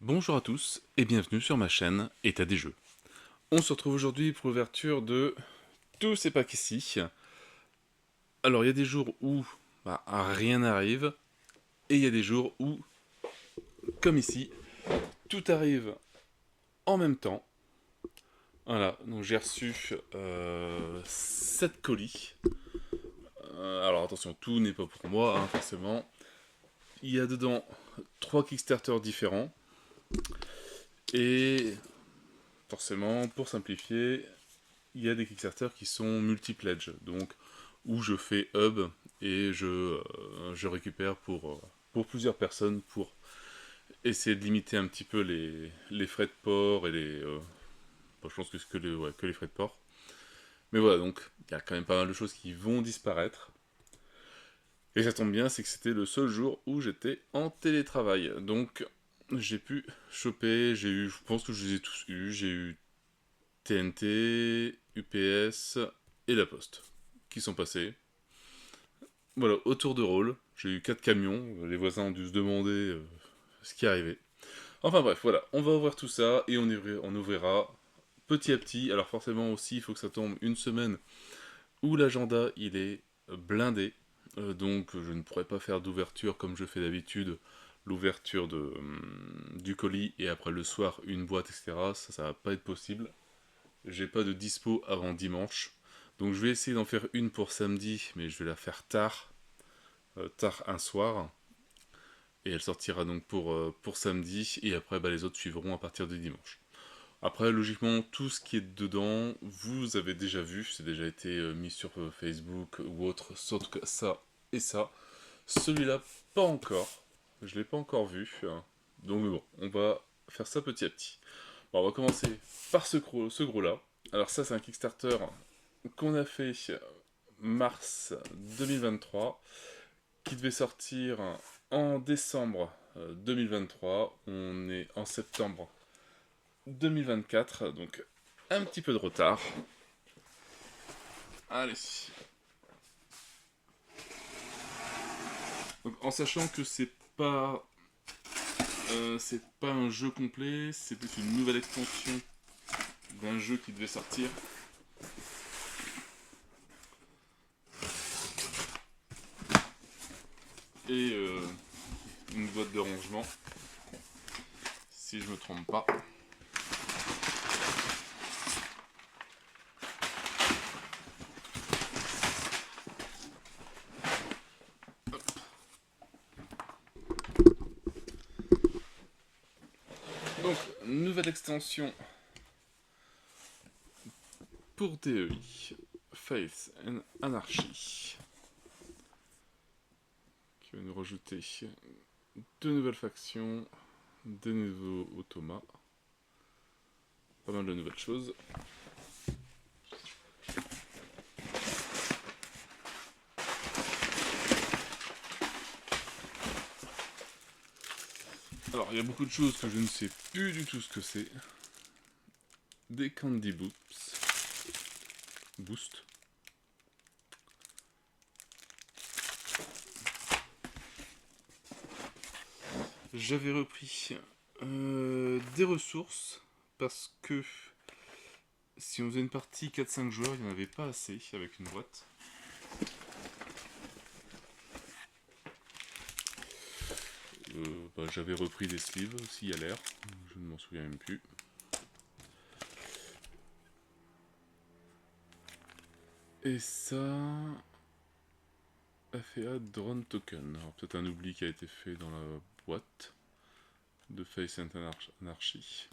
Bonjour à tous et bienvenue sur ma chaîne État des jeux. On se retrouve aujourd'hui pour l'ouverture de Tous ces packs ici. Alors il y a des jours où rien n'arrive et il y a des jours où, comme ici, tout arrive en même temps. Voilà, donc j'ai reçu 7 colis. Alors attention, tout n'est pas pour moi, forcément. Il y a dedans 3 Kickstarter différents. Et forcément, pour simplifier, il y a des Kickstarter qui sont multi-pledge, donc où je fais hub et je récupère pour plusieurs personnes pour essayer de limiter un petit peu les frais de port et je pense que c'est que les frais de port. Mais voilà, donc il y a quand même pas mal de choses qui vont disparaître. Et ça tombe bien, c'est que c'était le seul jour où j'étais en télétravail. Donc j'ai pu choper, je pense que je les ai tous eus. J'ai eu TNT, UPS et La Poste qui sont passés. Voilà, au tour de rôle, j'ai eu 4 camions, les voisins ont dû se demander ce qui arrivait. Enfin bref, voilà, on va ouvrir tout ça et on ouvrira petit à petit. Alors forcément aussi, il faut que ça tombe une semaine où l'agenda il est blindé. Donc je ne pourrai pas faire d'ouverture comme je fais d'habitude, l'ouverture du colis et après le soir une boîte, etc. Ça va pas être possible. J'ai pas de dispo avant dimanche. Donc je vais essayer d'en faire une pour samedi, mais je vais la faire tard un soir. Et elle sortira donc pour samedi, et après les autres suivront à partir de dimanche. Après, logiquement, tout ce qui est dedans, vous avez déjà vu, c'est déjà été mis sur Facebook ou autre, sauf que ça et ça. Celui-là, pas encore. Je l'ai pas encore vu. Donc bon, on va faire ça petit à petit. Bon, on va commencer par ce gros-là. Alors ça, c'est un Kickstarter qu'on a fait mars 2023, qui devait sortir en décembre 2023. On est en septembre 2024, donc un petit peu de retard. Allez. Donc, en sachant que c'est pas un jeu complet, c'est plus une nouvelle extension d'un jeu qui devait sortir. Et une boîte de rangement, si je me trompe pas. Donc, nouvelle extension pour DEI, Faith and Anarchy, qui va nous rajouter 2 nouvelles factions, des nouveaux automas, pas mal de nouvelles choses. Alors, il y a beaucoup de choses que je ne sais plus du tout ce que c'est. Des Candy Boost. J'avais repris des ressources parce que si on faisait une partie 4-5 joueurs, il n'y en avait pas assez avec une boîte. J'avais repris des sleeves aussi à l'air, je ne m'en souviens même plus. Et ça, AFA Drone Token. Alors peut-être un oubli qui a été fait dans la boîte de Faith and Anarchy.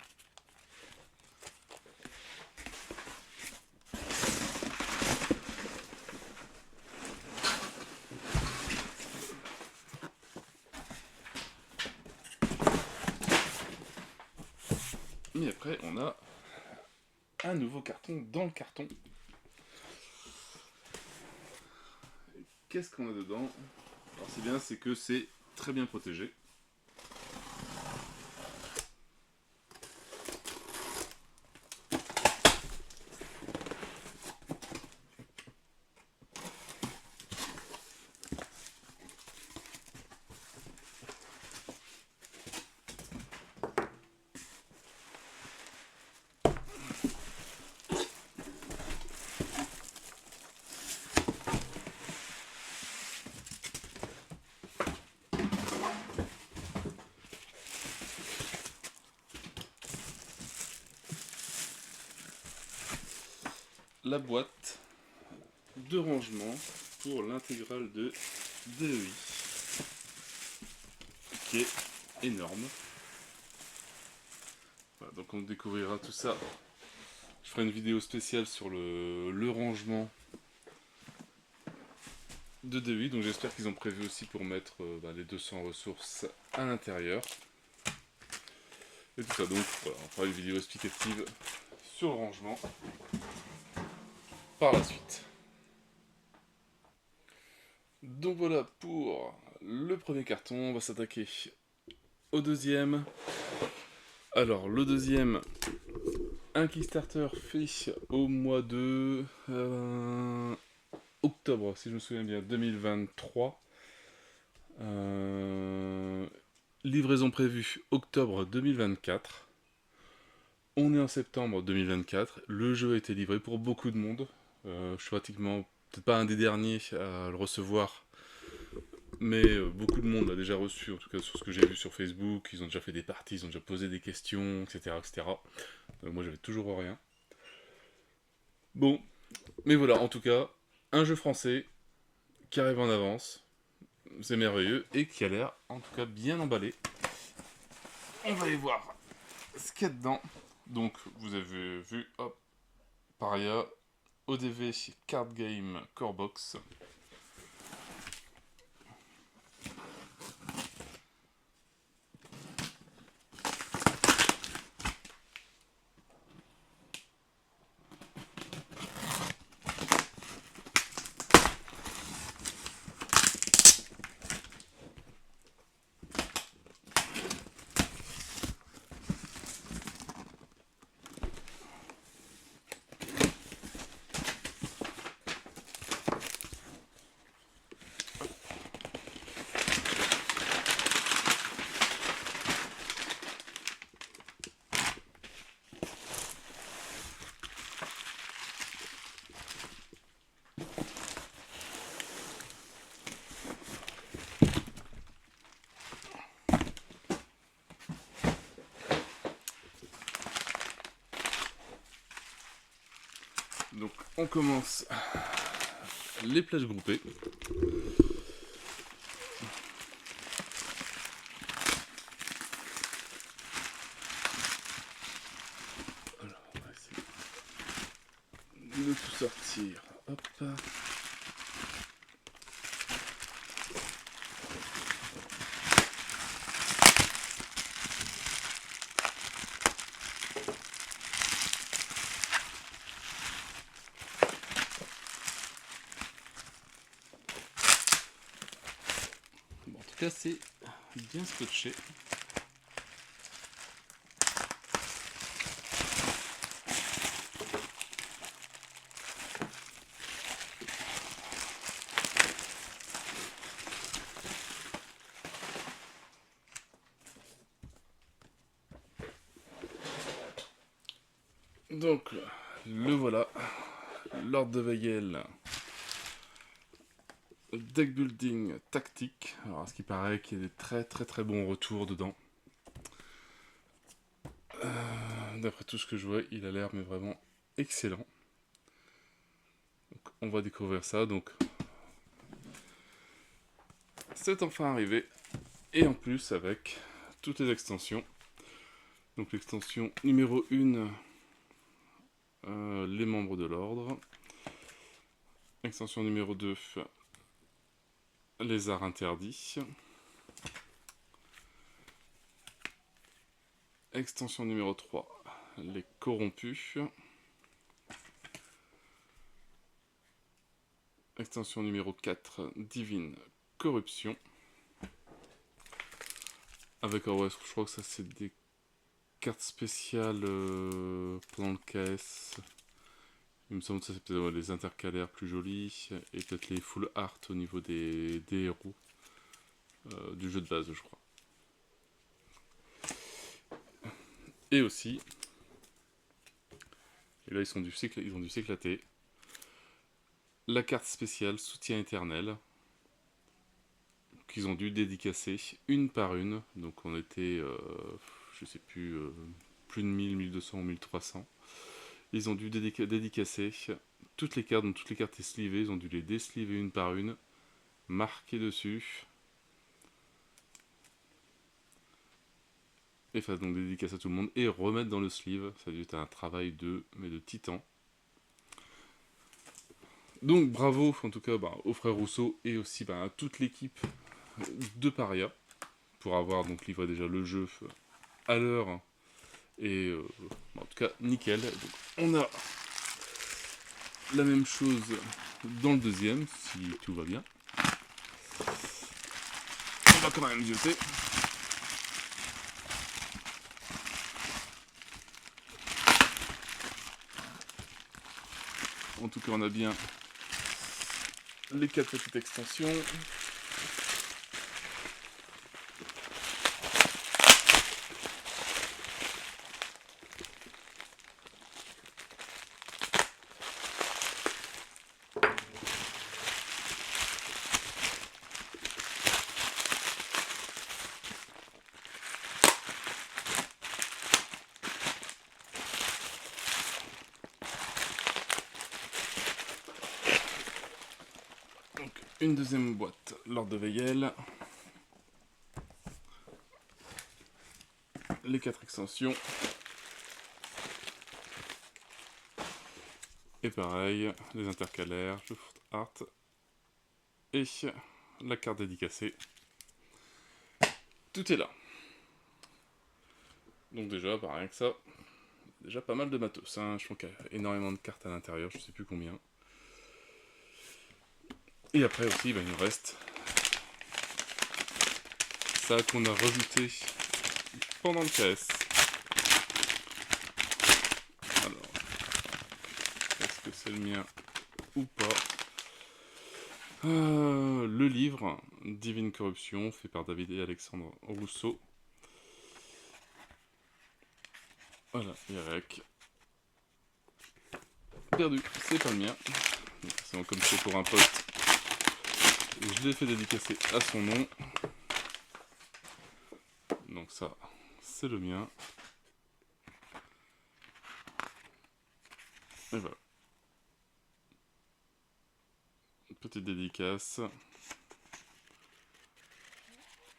Et après, on a un nouveau carton dans le carton. Qu'est-ce qu'on a dedans? Alors c'est bien, c'est que c'est très bien protégé. la boîte de rangement pour l'intégrale de DEI, qui est énorme. Voilà, donc on découvrira tout ça. Je ferai une vidéo spéciale sur le rangement de DEI, donc j'espère qu'ils ont prévu aussi pour mettre les 200 ressources à l'intérieur. Et tout ça, donc voilà, on fera une vidéo explicative sur le rangement par la suite. Donc voilà pour le premier carton, on va s'attaquer au deuxième. Alors le deuxième, un Kickstarter fait au mois de octobre, si je me souviens bien, 2023. Livraison prévue octobre 2024. On est en septembre 2024. Le jeu a été livré pour beaucoup de monde. Je suis pratiquement, peut-être pas un des derniers à le recevoir, mais beaucoup de monde l'a déjà reçu, en tout cas sur ce que j'ai vu sur Facebook. Ils ont déjà fait des parties, ils ont déjà posé des questions, etc. etc. Moi j'avais toujours rien. Bon, mais voilà, en tout cas, un jeu français qui arrive en avance. C'est merveilleux et qui a l'air en tout cas bien emballé. On va aller voir ce qu'il y a dedans. Donc vous avez vu, hop, Paria, ODV Card Game Core Box. Donc on commence les plages groupées. Alors on va essayer de tout sortir. Hop. Bon, en tout cas c'est bien scotché. Donc, le voilà, Lord de Veil, deck building tactique. Alors, à ce qui paraît qu'il y a des très bons retours dedans. D'après tout ce que je vois, il a l'air mais vraiment excellent. Donc, on va découvrir ça. Donc, c'est enfin arrivé. Et en plus, avec toutes les extensions. Donc, l'extension numéro 1, les membres de l'ordre. Extension numéro 2, les arts interdits. Extension numéro 3, les corrompus. Extension numéro 4, divine corruption. Avec, ouais, je crois que ça c'est des cartes spéciales pendant le KS. Il me semble que ça c'est peut-être les intercalaires plus jolis. Et peut-être les full art au niveau des héros du jeu de base, je crois. Et aussi, et là ils ont dû s'éclater, la carte spéciale soutien éternel, qu'ils ont dû dédicacer une par une. Donc on était, je sais plus, plus de 1000, 1200 ou 1300. Ils ont dû dédicacer toutes les cartes, donc toutes les cartes slivées, ils ont dû les désliver une par une, marquer dessus. Et faire donc des dédicaces à tout le monde et remettre dans le sleeve. Ça a dû être un travail de titan. Donc bravo en tout cas aux frères Rousseau et aussi à toute l'équipe de Paria pour avoir donc livré déjà le jeu à l'heure. Et en tout cas nickel. Donc, on a la même chose dans le deuxième si tout va bien. On va quand même jeter. En tout cas, on a bien les 4 petites extensions. Une deuxième boîte, Lord de Veil, les 4 extensions, et pareil, les intercalaires, le foot art, et la carte dédicacée. Tout est là. Donc déjà, rien que ça, déjà pas mal de matos, hein. Je pense qu'il y a énormément de cartes à l'intérieur, je sais plus combien. Et après aussi, il nous reste ça qu'on a rajouté pendant le KS. Alors, est-ce que c'est le mien ou pas? Le livre Divine Corruption, fait par David et Alexandre Rousseau. Voilà, Yarek. Perdu, c'est pas le mien. Donc, comme c'est pour un pote, je l'ai fait dédicacer à son nom. Donc ça, c'est le mien. Et voilà. Une petite dédicace.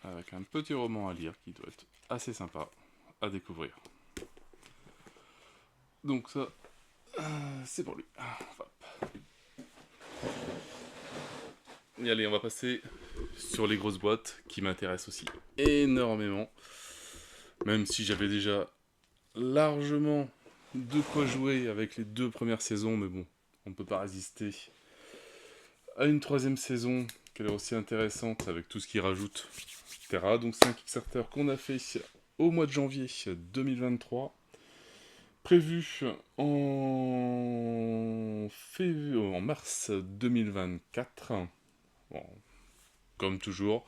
Avec un petit roman à lire qui doit être assez sympa à découvrir. Donc ça, c'est pour lui. Hop. Et allez, on va passer sur les grosses boîtes qui m'intéressent aussi énormément. Même si j'avais déjà largement de quoi jouer avec les 2 premières saisons, mais bon, on ne peut pas résister à une 3e saison, qu'elle est aussi intéressante avec tout ce qu'il rajoute, etc. Donc c'est un Kickstarter qu'on a fait au mois de janvier 2023, prévu en mars 2024. Bon, comme toujours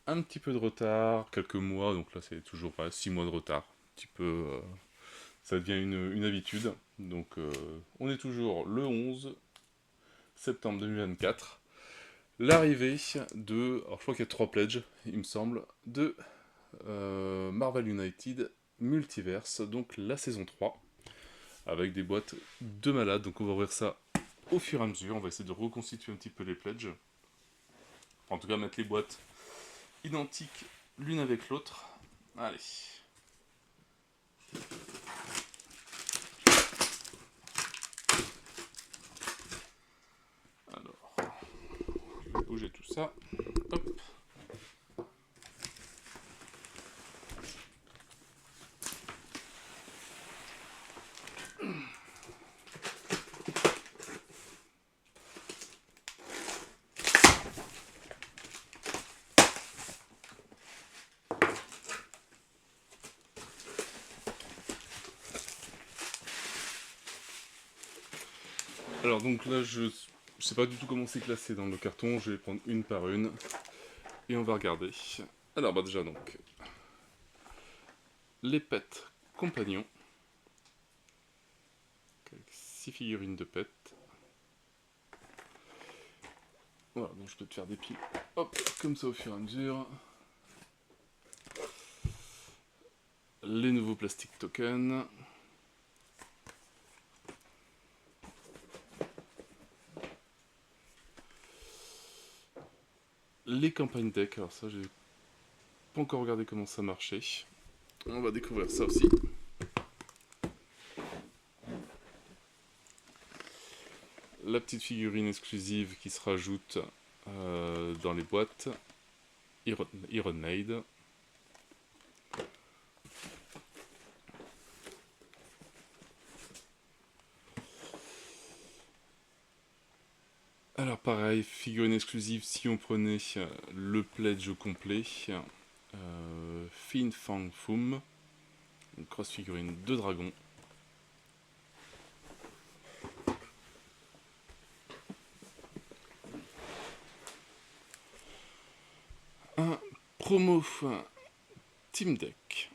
un petit peu de retard, quelques mois, donc là c'est toujours 6 mois de retard, un petit peu, ça devient une habitude, donc on est toujours le 11 septembre 2024, l'arrivée de, alors je crois qu'il y a 3 pledges, il me semble, de Marvel United Multiverse, donc la saison 3, avec des boîtes de malades, donc on va ouvrir ça au fur et à mesure, on va essayer de reconstituer un petit peu les pledges, en tout cas mettre les boîtes identiques l'une avec l'autre. Allez. Alors, je vais bouger tout ça. Hop. Alors donc là, je sais pas du tout comment c'est classé dans le carton, je vais prendre une par une, et on va regarder. Alors déjà donc, les pets compagnons, avec 6 figurines de pets. Voilà, donc je peux te faire des piles, hop, comme ça au fur et à mesure. Les nouveaux plastic tokens. les campagnes deck. Alors ça, j'ai pas encore regardé comment ça marchait. On va découvrir ça aussi. La petite figurine exclusive qui se rajoute dans les boîtes. Iron Maid. Alors pareil, figurine exclusive si on prenait le pledge au complet. Fin Fang Foom. Une cross figurine de dragon. Un promo Team Deck.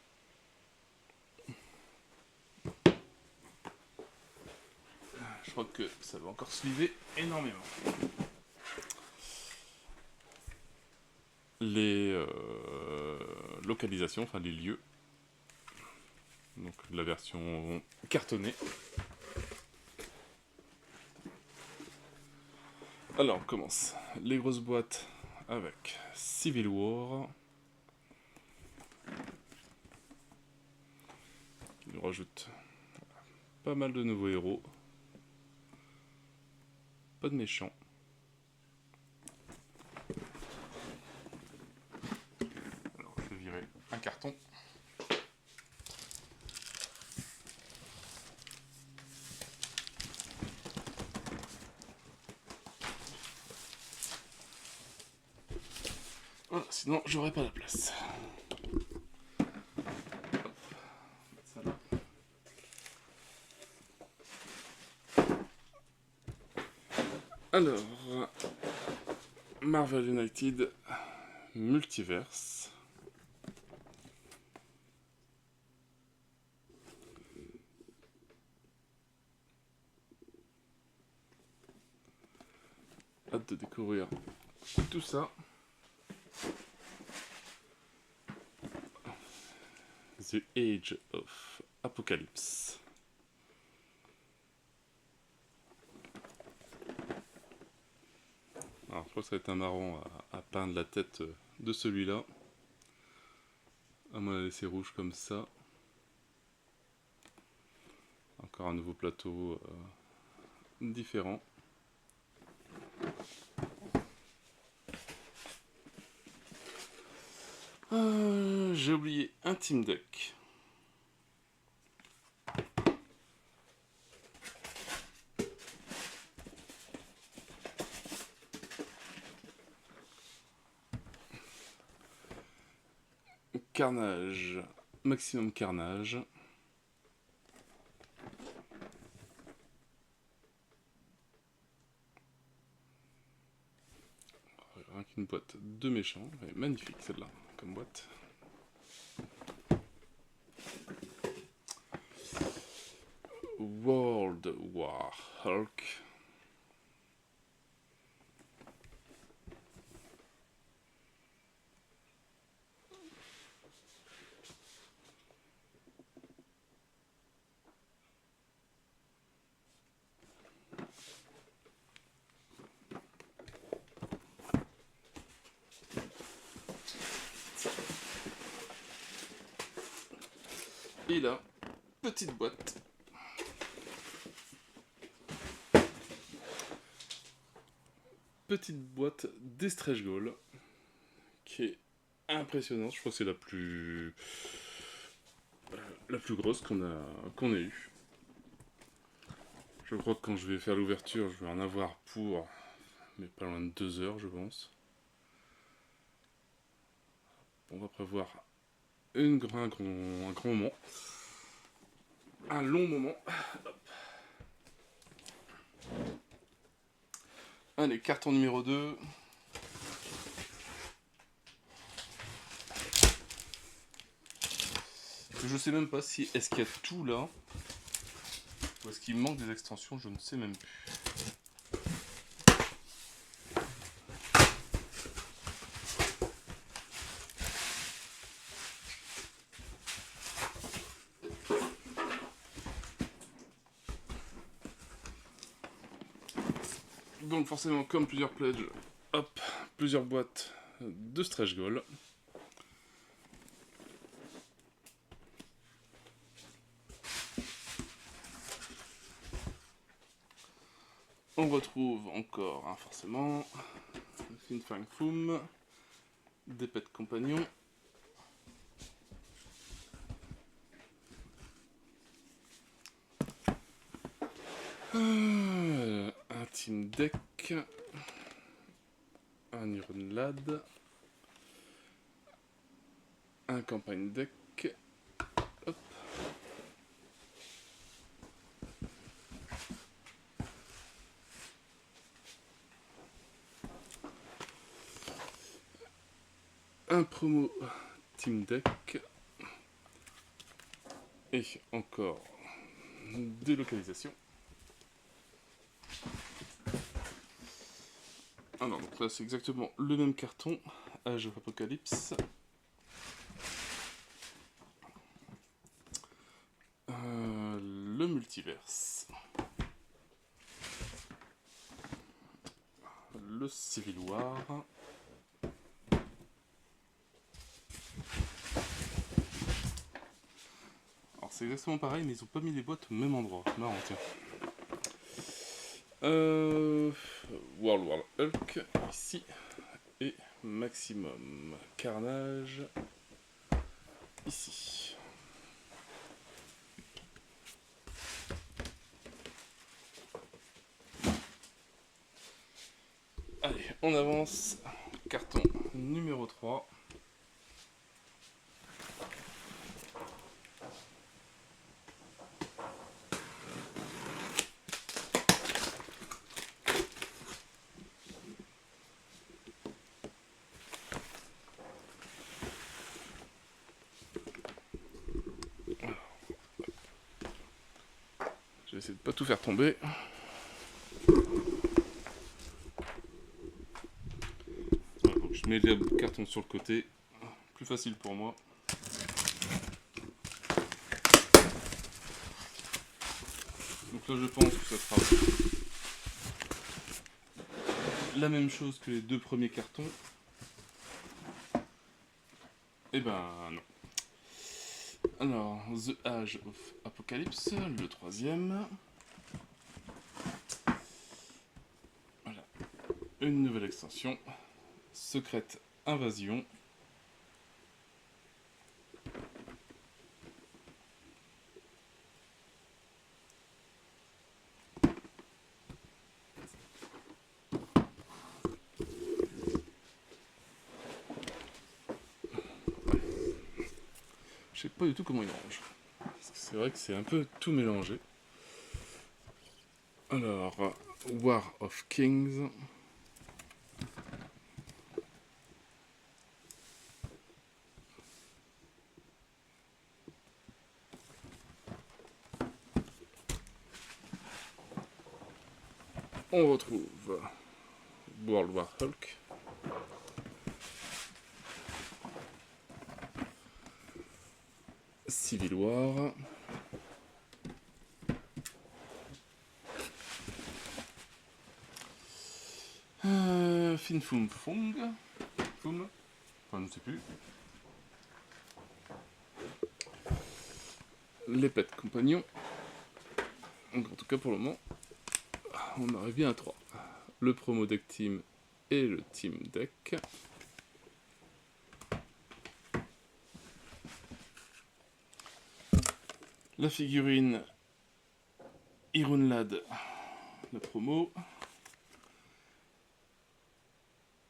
Je crois que ça va encore suivre énormément. Les localisations, enfin les lieux. Donc la version cartonnée. Alors on commence. Les grosses boîtes avec Civil War. Qui nous rajoute pas mal de nouveaux héros. Pas de méchants. Alors je vais virer un carton. Voilà, sinon j'aurais pas la place. Alors, Marvel United Multiverse. Hâte de découvrir tout ça. The Age of Apocalypse. Alors, je crois que ça va être un marron à peindre la tête de celui-là. À moins de la laisser rouge comme ça. Encore un nouveau plateau différent. J'ai oublié un team deck. Carnage, maximum carnage. Rien qu'une boîte de méchants. Elle est magnifique celle-là, comme boîte. World War Hulk. Et là, petite boîte. Petite boîte d'Estretch Goal qui est impressionnante. Je crois que c'est la plus grosse qu'on ait eue. Je crois que quand je vais faire l'ouverture, je vais en avoir pour mais pas loin de 2 heures, je pense. On va prévoir un grand moment. Un long moment. Hop. Allez, carton numéro 2. Je sais même pas si est-ce qu'il y a tout là ou est-ce qu'il manque des extensions, je ne sais même plus. Donc forcément, comme plusieurs pledges, hop, plusieurs boîtes de stretch goal. On retrouve encore, forcément, Fin Fang Foom, des pets compagnons. Un team deck, un Iron Lad, un campagne deck, hop. Un promo team deck, et encore des localisations. Alors, donc là, c'est exactement le même carton, Age of Apocalypse. Le multiverse. Le Civil War. Alors, c'est exactement pareil, mais ils ont pas mis les boîtes au même endroit. Marrant, tiens. World War Hulk, ici. Et Maximum Carnage, ici. Allez, on avance. Carton numéro 3. Je vais essayer de pas tout faire tomber. Voilà, donc je mets les cartons sur le côté. Plus facile pour moi. Donc là je pense que ça sera la même chose que les deux premiers cartons. Et ben non. Alors, The Age of Apocalypse, le troisième. Voilà. Une nouvelle extension. Secrète Invasion. Je sais pas du tout comment il range. C'est vrai que c'est un peu tout mélangé. Alors, War of Kings. On retrouve World War Hulk. Civil War. Fin Foom Fong. Foom. Enfin, je ne sais plus. Les pets compagnons. Donc, en tout cas, pour le moment, on arrive bien à 3. Le promo deck team et le team deck. La figurine Iron Lad, la promo.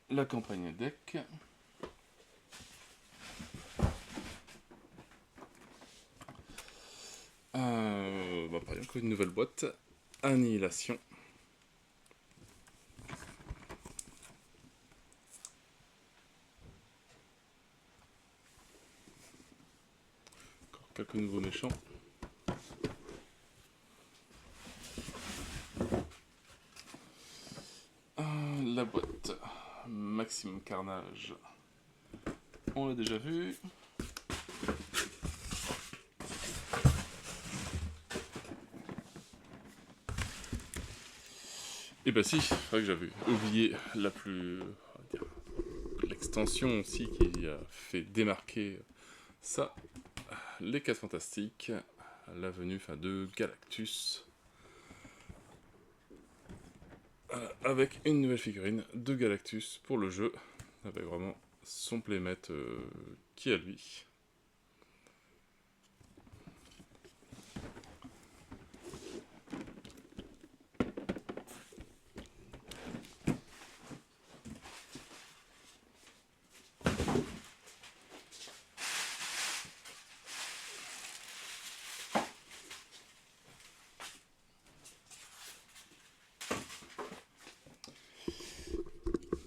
La campagne deck. Pareil, encore une nouvelle boîte. Annihilation. Encore quelques nouveaux méchants. La boîte Maximum Carnage. On l'a déjà vu. Et bah si, c'est vrai que j'avais oublié la plus... extension aussi qui fait démarquer ça, les 4 Fantastiques, la venue de Galactus, avec une nouvelle figurine de Galactus pour le jeu, avec vraiment son playmat qui est à lui.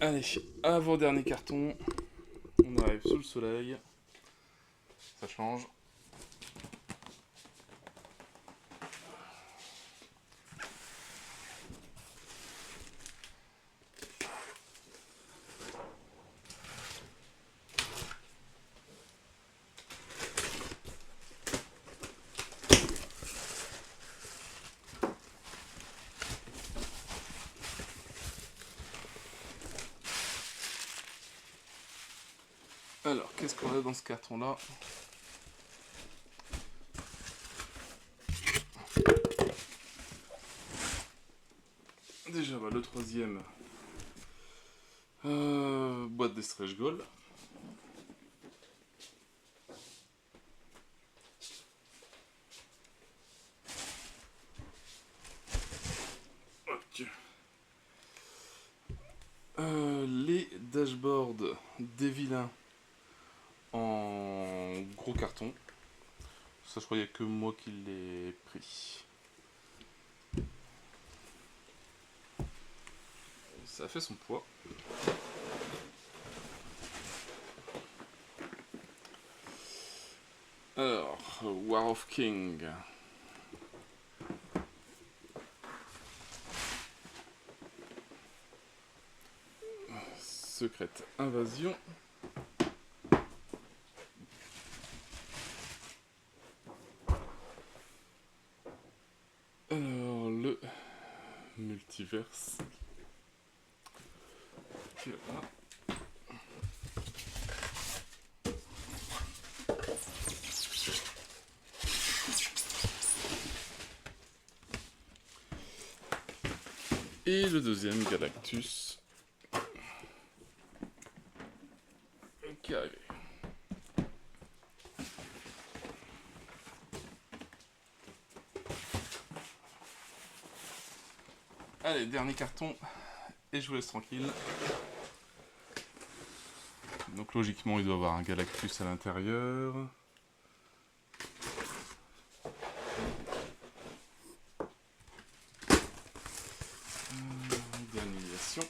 Allez, avant-dernier carton, on arrive sous le soleil, ça change. Alors, qu'est-ce qu'on a dans ce carton-là? Déjà, le troisième, boîte des stretch goals. Les dashboards des vilains en gros carton. Ça, je crois qu'il n'y a que moi qui l'ai pris. Ça a fait son poids. Alors, War of King. Secrète Invasion. Alors, le multiverse. Voilà. Et le deuxième Galactus qui arrive. Allez, dernier carton et je vous laisse tranquille. Donc logiquement il doit y avoir un Galactus à l'intérieur. D'annihilation.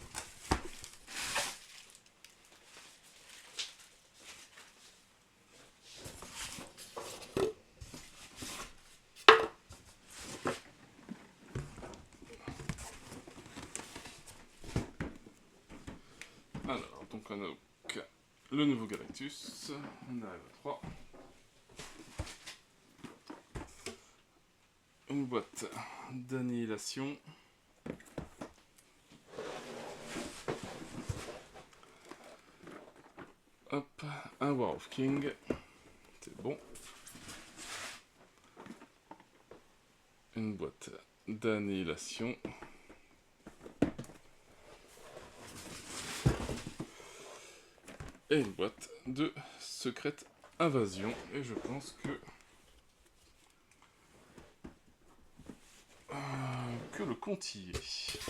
Alors, donc on a le nouveau Galactus, on arrive à 3. Une boîte d'annihilation. Hop, un War of King, c'est bon. Une boîte d'annihilation. Et une boîte de secrète invasion. Et je pense que le compte y est.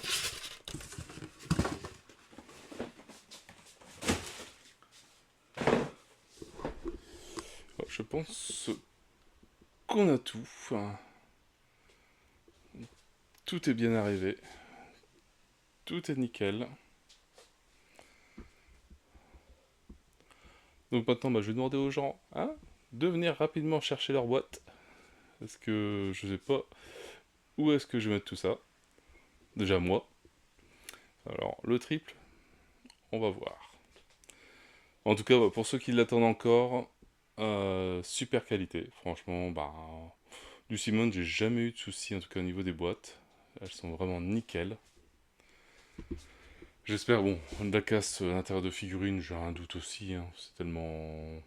Je pense qu'on a tout. Tout est bien arrivé. Tout est nickel. Donc maintenant, je vais demander aux gens de venir rapidement chercher leur boîte. Parce que je sais pas où est-ce que je vais mettre tout ça. Déjà moi. Alors, le triple, on va voir. En tout cas, pour ceux qui l'attendent encore, super qualité. Franchement, du Simone, j'ai jamais eu de soucis, en tout cas au niveau des boîtes. Elles sont vraiment nickel. J'espère, bon, la casse à l'intérieur de figurines, j'ai un doute aussi, hein. C'est tellement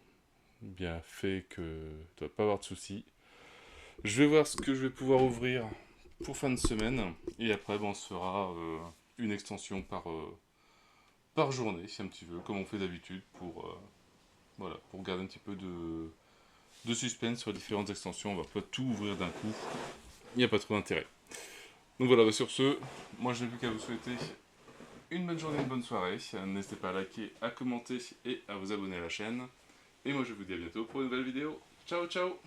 bien fait que tu vas pas avoir de soucis. Je vais voir ce que je vais pouvoir ouvrir pour fin de semaine, et après, bon, on se fera une extension par journée, un petit peu, comme on fait d'habitude, voilà, pour garder un petit peu de suspense sur les différentes extensions. On va pas tout ouvrir d'un coup, il n'y a pas trop d'intérêt. Donc voilà, sur ce, moi je n'ai plus qu'à vous souhaiter une bonne journée, une bonne soirée. N'hésitez pas à liker, à commenter et à vous abonner à la chaîne. Et moi je vous dis à bientôt pour une nouvelle vidéo. Ciao ciao!